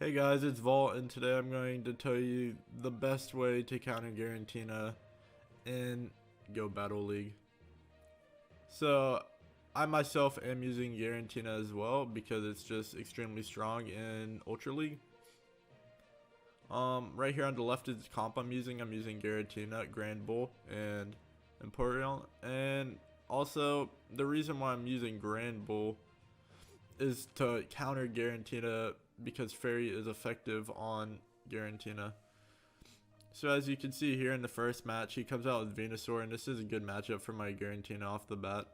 Hey guys, it's Vault, and today I'm going to tell you the best way to counter Giratina in Go Battle League. So, I myself am using Giratina as well because it's just extremely strong in Ultra League. Right here on the left is the comp I'm using Giratina, Grand Bull, and Imperial. And also, the reason why I'm using Grand Bull is to counter Giratina because Fairy is effective on Giratina. So as you can see here in the first match, he comes out with Venusaur, and this is a good matchup for my Giratina off the bat.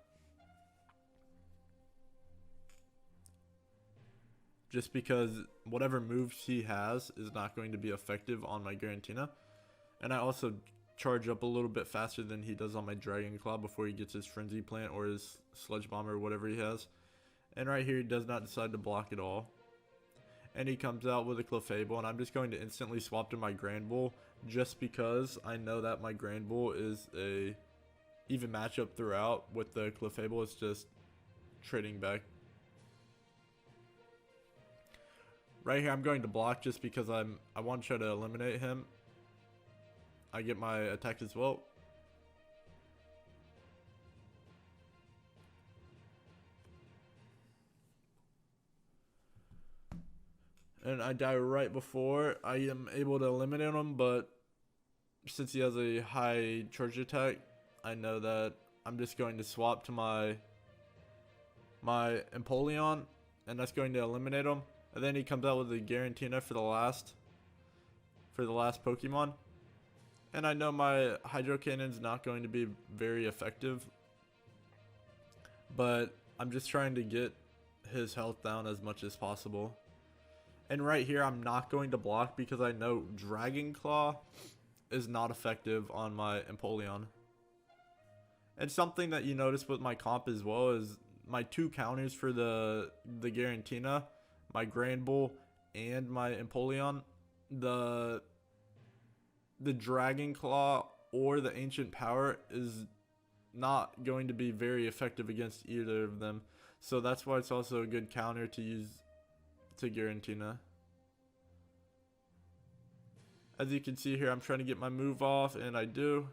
Just because whatever moves he has is not going to be effective on my Giratina. And I also charge up a little bit faster than he does on my Dragon Claw before he gets his Frenzy Plant or his Sludge Bomb or whatever he has. And right here he does not decide to block at all. And he comes out with a Clefable, and I'm just going to instantly swap to my Grand Bull just because I know that my Grand Bull is a even matchup throughout. With the Clefable, it's just trading back. Right here I'm going to block just because I want to try to eliminate him. I get my attack as well. And I die right before I am able to eliminate him, but since he has a high charge attack, I know that I'm just going to swap to my Empoleon, and that's going to eliminate him. And then he comes out with a Giratina for the last Pokemon. And I know my Hydro Cannon's not going to be very effective, but I'm just trying to get his health down as much as possible. And right here, I'm not going to block because I know Dragon Claw is not effective on my Empoleon. And something that you notice with my comp as well is my two counters for the Giratina, my Grand Bull and my Empoleon. The Dragon Claw or the Ancient Power is not going to be very effective against either of them. So that's why it's also a good counter to use to Giratina. As you can see here, I'm trying to get my move off, and I do.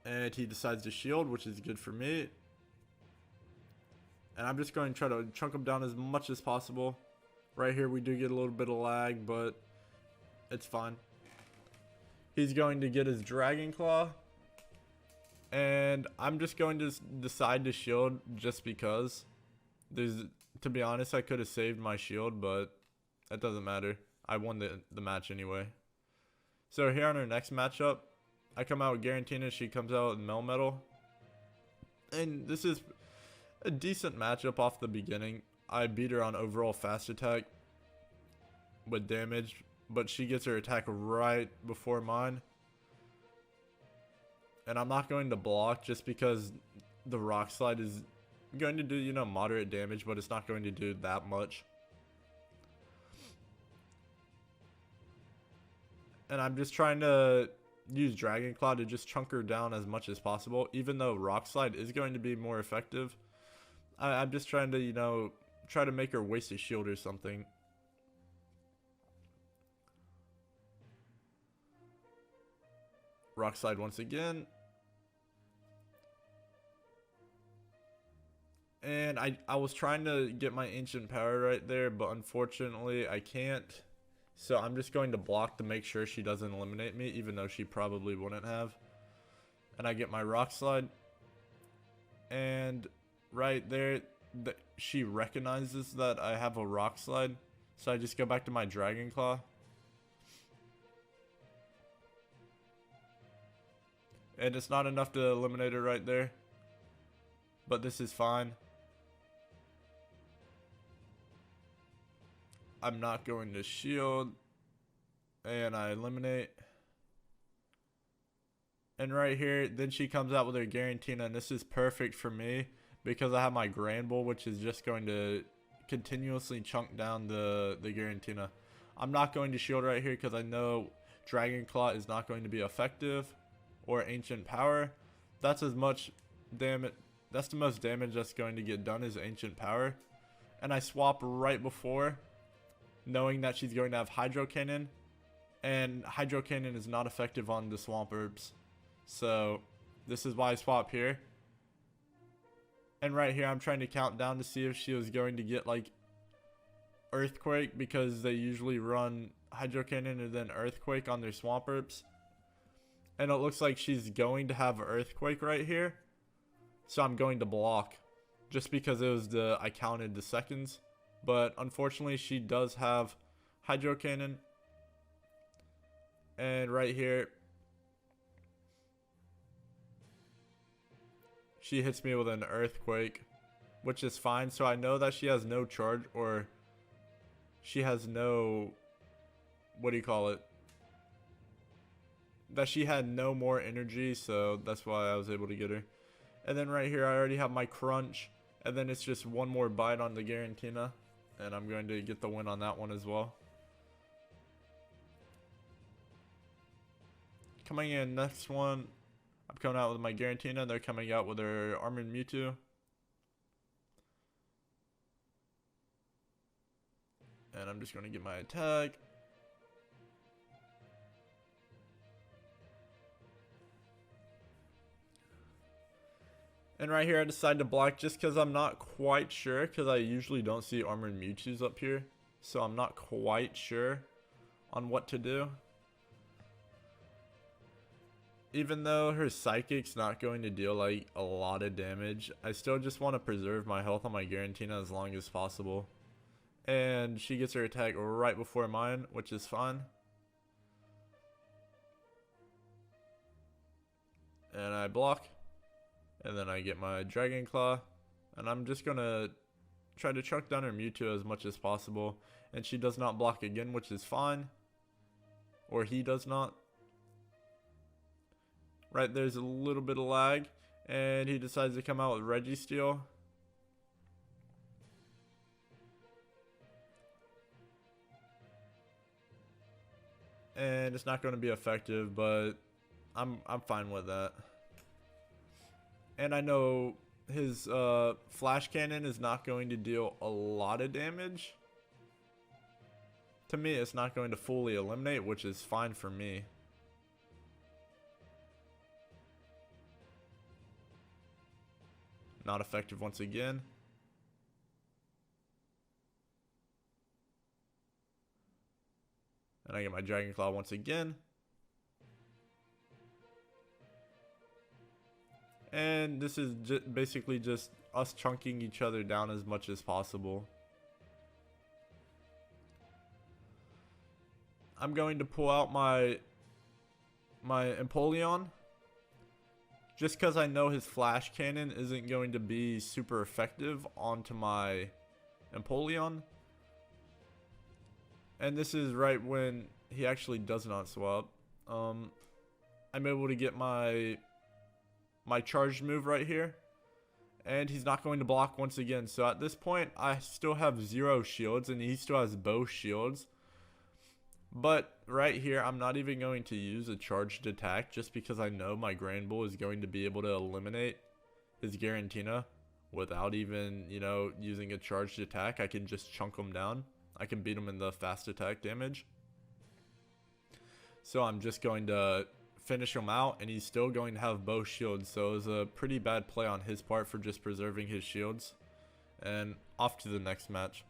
And he decides to shield, which is good for me. And I'm just going to try to chunk him down as much as possible. Right here we do get a little bit of lag, but it's fine. He's going to get his Dragon Claw. And I'm just going to decide to shield just because. To be honest, I could have saved my shield, but that doesn't matter. I won the match anyway. So here on our next matchup, I come out with Giratina, she comes out with Melmetal. And this is a decent matchup off the beginning. I beat her on overall fast attack with damage, but she gets her attack right before mine. And I'm not going to block just because the Rock Slide is going to do, you know, moderate damage, but it's not going to do that much. And I'm just trying to use Dragon Claw to just chunk her down as much as possible, even though Rock Slide is going to be more effective. I'm just trying to, you know, try to make her waste a shield or something. Rock Slide once again. And I was trying to get my Ancient Power right there, but unfortunately I can't. So I'm just going to block to make sure she doesn't eliminate me, even though she probably wouldn't have. And I get my Rock Slide. And right there, she recognizes that I have a Rock Slide. So I just go back to my Dragon Claw. And it's not enough to eliminate her right there, but this is fine. I'm not going to shield, and I eliminate. And right here, then she comes out with her Giratina, and this is perfect for me because I have my Grand Bull, which is just going to continuously chunk down the Giratina. I'm not going to shield right here because I know Dragon Claw is not going to be effective, or Ancient Power. That's as much damage That's the most damage that's going to get done is Ancient Power. And I swap right before, knowing that she's going to have Hydro Cannon. And Hydro Cannon is not effective on the Swampert. So this is why I swap here. And right here I'm trying to count down to see if she was going to get like Earthquake, because they usually run Hydro Cannon and then Earthquake on their Swampert. And it looks like she's going to have Earthquake right here. So I'm going to block. Just because it was I counted the seconds. But unfortunately she does have Hydro Cannon. And right here, she hits me with an Earthquake, which is fine. So I know that she has no charge, or she has no, what do you call it? That she had no more energy, so that's why I was able to get her. And then right here I already have my Crunch, and then it's just one more bite on the Giratina, and I'm going to get the win on that one as well. Coming in next one, I'm coming out with my Giratina. They're coming out with their Armored Mewtwo. And I'm just going to get my attack. And right here I decided to block just because I'm not quite sure, because I usually don't see Armored Mewtwo's up here. So I'm not quite sure on what to do. Even though her Psychic's not going to deal like a lot of damage, I still just want to preserve my health on my Giratina as long as possible. And she gets her attack right before mine, which is fine. And I block. And then I get my Dragon Claw. And I'm just going to try to chuck down her Mewtwo as much as possible. And she does not block again, which is fine. Or he does not. Right, there's a little bit of lag. And he decides to come out with Registeel. And it's not going to be effective, but I'm fine with that. And I know his Flash Cannon is not going to deal a lot of damage. To me, it's not going to fully eliminate, which is fine for me. Not effective once again. And I get my Dragon Claw once again. And this is basically just us chunking each other down as much as possible. I'm going to pull out my Empoleon. Just because I know his Flash Cannon isn't going to be super effective onto my Empoleon. And this is right when he actually does not swap. I'm able to get my charged move right here. And he's not going to block once again. So at this point, I still have 0 shields and he still has both shields. But right here, I'm not even going to use a charged attack just because I know my Grand Bull is going to be able to eliminate his Giratina without even, you know, using a charged attack. I can just chunk him down. I can beat him in the fast attack damage. So I'm just going to finish him out, and he's still going to have both shields. So it was a pretty bad play on his part for just preserving his shields. And off to the next match.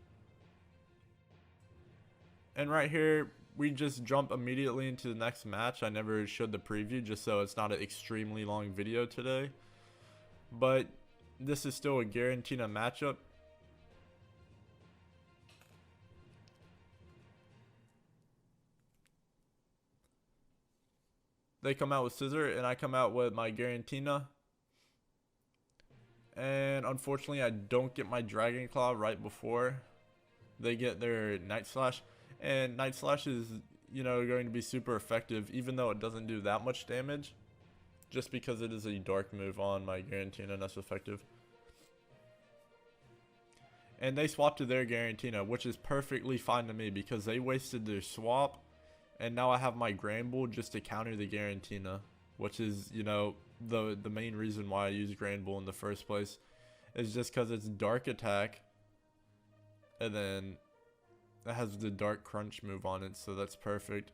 And right here, we just jump immediately into the next match. I never showed the preview just so it's not an extremely long video today. But this is still a Giratina matchup. They come out with Scissor and I come out with my Giratina. And unfortunately I don't get my Dragon Claw right before they get their Night Slash. And Night Slash is, you know, going to be super effective even though it doesn't do that much damage. Just because it is a dark move on my Giratina and that's effective. And they swapped to their Giratina, which is perfectly fine to me because they wasted their swap. And now I have my Grand Bull just to counter the Giratina, which is, you know, the main reason why I use Grand Bull in the first place is just because it's dark attack, and then it has the dark crunch move on it, so that's perfect.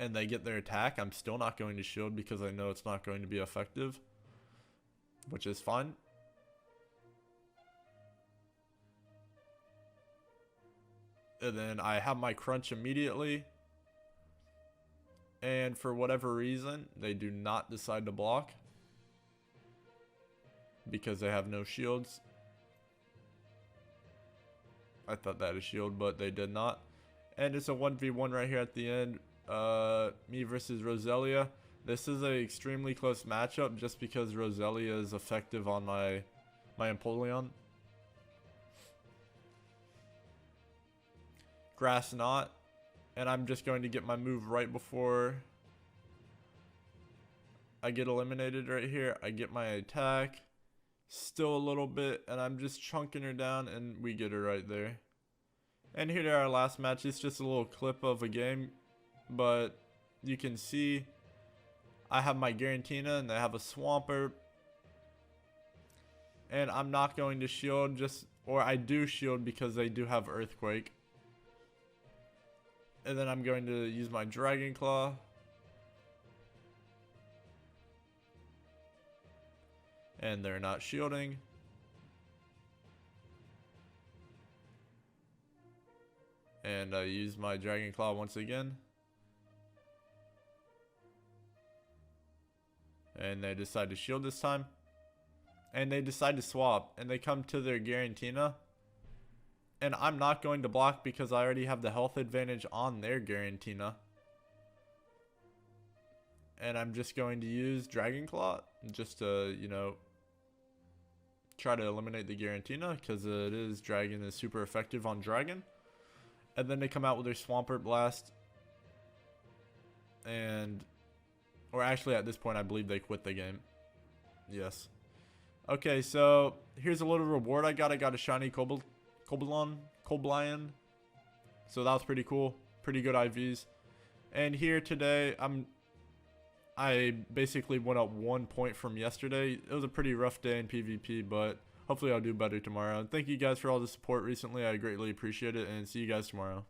And they get their attack. I'm still not going to shield because I know it's not going to be effective, which is fine. And then I have my crunch immediately. And for whatever reason, they do not decide to block because they have no shields. I thought that a shield, but they did not. And it's a 1v1 right here at the end. Me versus Roselia. This is a extremely close matchup just because Roselia is effective on my Empoleon. Grass Knot. And I'm just going to get my move right before I get eliminated right here. I get my attack. Still a little bit. And I'm just chunking her down. And we get her right there. And here to our last match. It's just a little clip of a game. But you can see I have my Giratina and I have a Swampert. And I'm not going to shield. Or I do shield because they do have Earthquake. And then I'm going to use my Dragon Claw. And they're not shielding. And I use my Dragon Claw once again. And they decide to shield this time. And they decide to swap. And they come to their Giratina. And I'm not going to block because I already have the health advantage on their Giratina. And I'm just going to use Dragon Claw just to, you know, try to eliminate the Giratina because Dragon is super effective on Dragon. And then they come out with their Swampert Blast. Or actually at this point I believe they quit the game. Yes. Okay, so here's a little reward I got. I got a shiny Cobalion. So that was pretty cool. Pretty good IVs. And here today, I basically went up 1 point from yesterday. It was a pretty rough day in PvP, but hopefully I'll do better tomorrow. And thank you guys for all the support recently. I greatly appreciate it, and see you guys tomorrow.